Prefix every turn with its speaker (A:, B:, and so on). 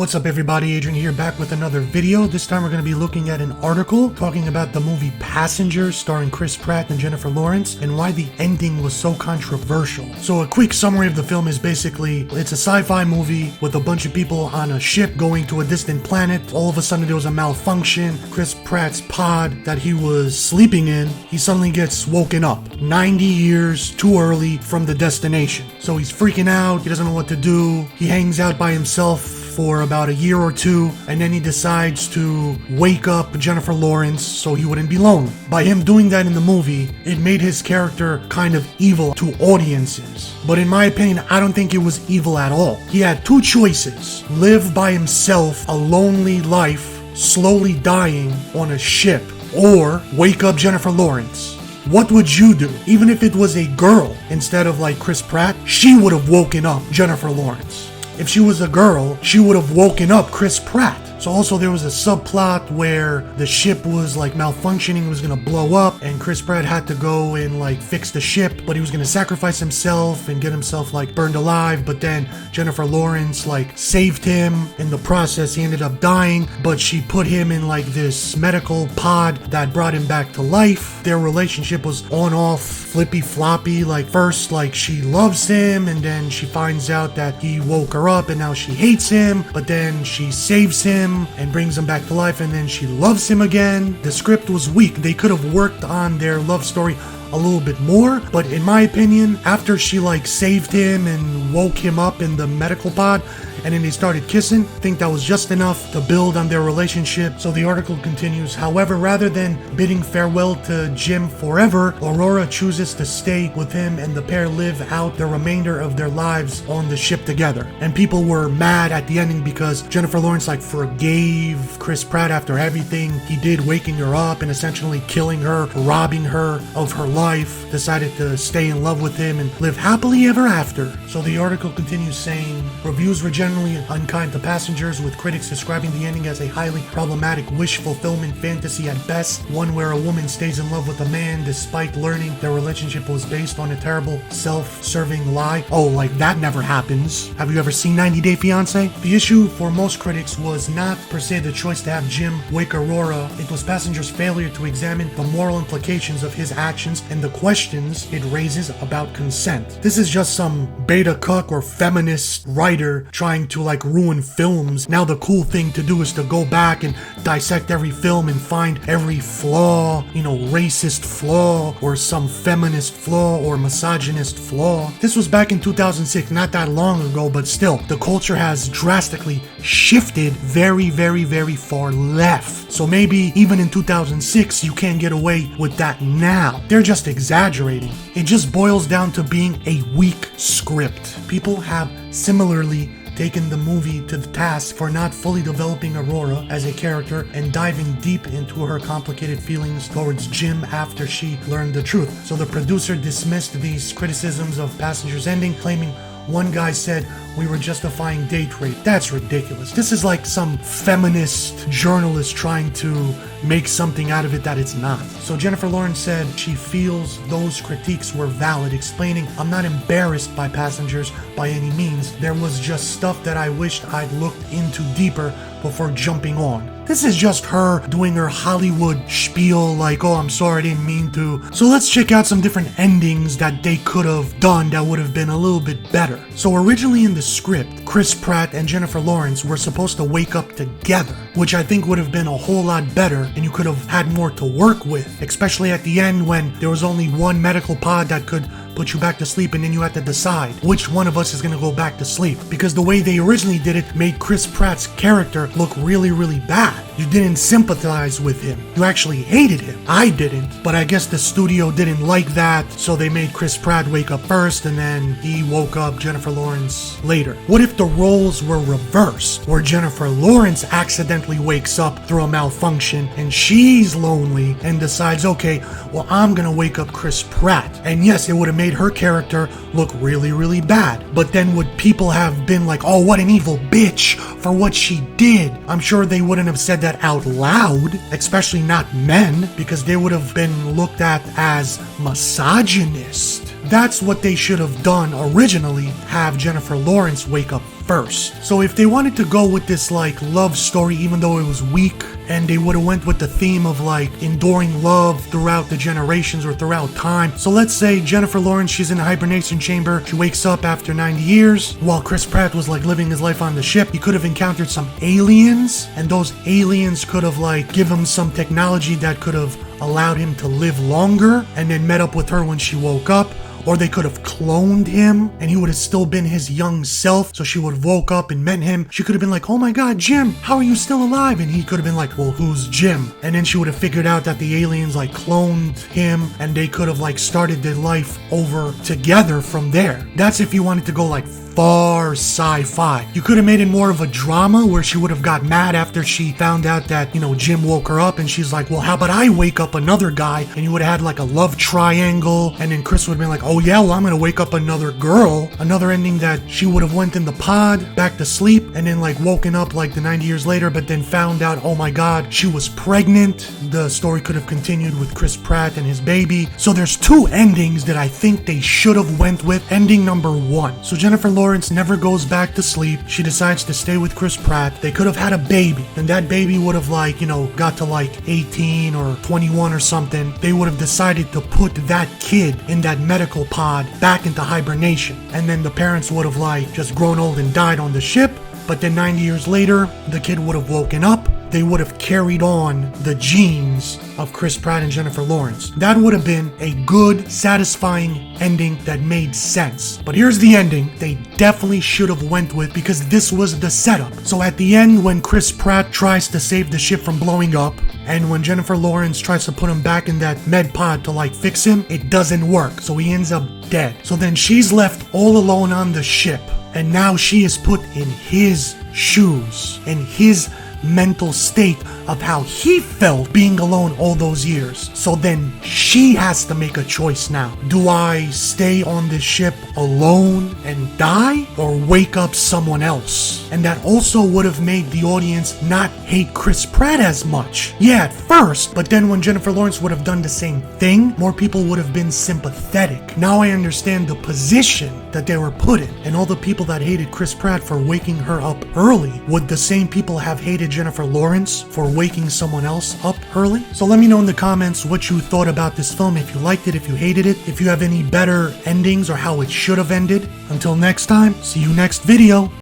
A: What's up everybody, Adrian here, back with another video. This time we're going to be looking at an article talking about the movie Passengers starring Chris Pratt and Jennifer Lawrence and why the ending was so controversial. So a quick summary of the film is basically, it's a sci-fi movie with a bunch of people on a ship going to a distant planet. All of a sudden there was a malfunction. Chris Pratt's pod that he was sleeping in, he suddenly gets woken up 90 years too early from the destination. So he's freaking out, he doesn't know what to do, he hangs out by himself for about a year or two, and then he decides to wake up Jennifer Lawrence so he wouldn't be lonely. By him doing that in the movie, it made his character kind of evil to audiences. But in my opinion, I don't think it was evil at all. He had two choices: live by himself a lonely life, slowly dying on a ship, or wake up Jennifer Lawrence. What would you do? Even if it was a girl instead of like Chris Pratt, she would have woken up Jennifer Lawrence. If she was a girl, she would have woken up Chris Pratt. So also there was a subplot where the ship was like malfunctioning, was gonna blow up, and Chris Pratt had to go and like fix the ship, but he was gonna sacrifice himself and get himself like burned alive, but then Jennifer Lawrence like saved him. In the process, he ended up dying, but she put him in like this medical pod that brought him back to life. Their relationship was on off, flippy floppy. Like first like she loves him, and then she finds out that he woke her up and now she hates him, but then she saves him and brings him back to life, and then she loves him again. The script was weak. They could have worked on their love story a little bit more, but in my opinion, after she like saved him and woke him up in the medical pod and then they started kissing, I think that was just enough to build on their relationship. So the article continues, however, rather than bidding farewell to Jim forever, Aurora chooses to stay with him and the pair live out the remainder of their lives on the ship together. And people were mad at the ending because Jennifer Lawrence like forgave Chris Pratt after everything he did, waking her up and essentially killing her, robbing her of her life, decided to stay in love with him and live happily ever after. So the article continues saying, reviews were generally unkind to Passengers, with critics describing the ending as a highly problematic wish fulfillment fantasy at best, one where a woman stays in love with a man despite learning their relationship was based on a terrible self-serving lie. Oh, like that never happens. Have you ever seen 90 Day Fiancé? The issue for most critics was not per se the choice to have Jim wake Aurora, it was Passengers' failure to examine the moral implications of his actions and the questions it raises about consent. This is just some beta cuck or feminist writer trying to like ruin films. Now the cool thing to do is to go back and dissect every film and find every flaw, racist flaw or some feminist flaw or misogynist flaw. This was back in 2006, not that long ago, but still, the culture has drastically shifted very, very, very far left. So maybe even in 2006, you can't get away with that now. They're just exaggerating. It just boils down to being a weak script. People have similarly taken the movie to the task for not fully developing Aurora as a character and diving deep into her complicated feelings towards Jim after she learned the truth. So the producer dismissed these criticisms of Passengers' ending, claiming one guy said, "We were justifying date rape." That's ridiculous. This is like some feminist journalist trying to make something out of it that it's not. So Jennifer Lawrence said she feels those critiques were valid, explaining, "I'm not embarrassed by Passengers by any means. There was just stuff that I wished I'd looked into deeper before jumping on." This is just her doing her Hollywood spiel like, "Oh, I'm sorry, I didn't mean to." So let's check out some different endings that they could have done that would have been a little bit better. So originally in the script, Chris Pratt and Jennifer Lawrence were supposed to wake up together, which I think would have been a whole lot better and you could have had more to work with, especially at the end when there was only one medical pod that could put you back to sleep, and then you had to decide which one of us is going to go back to sleep, because the way they originally did it made Chris Pratt's character look really, really bad. You didn't sympathize with him. You actually hated him. I didn't, but I guess the studio didn't like that, so they made Chris Pratt wake up first and then he woke up Jennifer Lawrence later. What if the roles were reversed, where Jennifer Lawrence accidentally wakes up through a malfunction and she's lonely and decides, okay, well, I'm gonna wake up Chris Pratt. And yes, it would have made her character look really, really bad. But then would people have been like, "Oh, what an evil bitch for what she did"? I'm sure they wouldn't have said that out loud, especially not men, because they would have been looked at as misogynist. That's what they should have done originally, have Jennifer Lawrence wake up first. So if they wanted to go with this like love story, even though it was weak, and they would have went with the theme of like enduring love throughout the generations or throughout time. So let's say Jennifer Lawrence, she's in a hibernation chamber. She wakes up after 90 years while Chris Pratt was like living his life on the ship. He could have encountered some aliens, and those aliens could have like given him some technology that could have allowed him to live longer, and then met up with her when she woke up. Or they could have cloned him and he would have still been his young self. So she would have woke up and met him. She could have been like, oh my God, Jim, how are you still alive? And he could have been like, well, who's Jim? And then she would have figured out that the aliens like cloned him, and they could have like started their life over together from there. That's if you wanted to go like far sci-fi. You could have made it more of a drama where she would have got mad after she found out that, you know, Jim woke her up, and she's like, well, how about I wake up another guy? And you would have had like a love triangle, and then Chris would have been like, oh yeah, well, I'm gonna wake up another girl. Another ending that she would have went in the pod back to sleep, and then like woken up like the 90 years later, but then found out, oh my God, she was pregnant. The story could have continued with Chris Pratt and his baby. So there's two endings that I think they should have went with. Ending number one. So Jennifer Lawrence never goes back to sleep. She decides to stay with Chris Pratt. They could have had a baby, and that baby would have like, you know, got to like 18 or 21 or something. They would have decided to put that kid in that medical pod back into hibernation, and then the parents would have like just grown old and died on the ship. But then 90 years later, the kid would have woken up. They would have carried on the genes of Chris Pratt and Jennifer Lawrence. That would have been a good, satisfying ending that made sense. But here's the ending they definitely should have went with, because this was the setup. So at the end, when Chris Pratt tries to save the ship from blowing up, and when Jennifer Lawrence tries to put him back in that med pod to like fix him, it doesn't work. So he ends up dead. So then she's left all alone on the ship. And now she is put in his shoes, in his mental state of how he felt being alone all those years. So then she has to make a choice now. Do I stay on this ship alone and die, or wake up someone else? And that also would have made the audience not hate Chris Pratt as much. Yeah, at first, but then when Jennifer Lawrence would have done the same thing, more people would have been sympathetic. Now I understand the position that they were put in, and all the people that hated Chris Pratt for waking her up early, would the same people have hated Jennifer Lawrence for waking someone else up early? So let me know in the comments what you thought about this film, if you liked it, if you hated it, if you have any better endings or how it should have ended. Until next time, see you next video.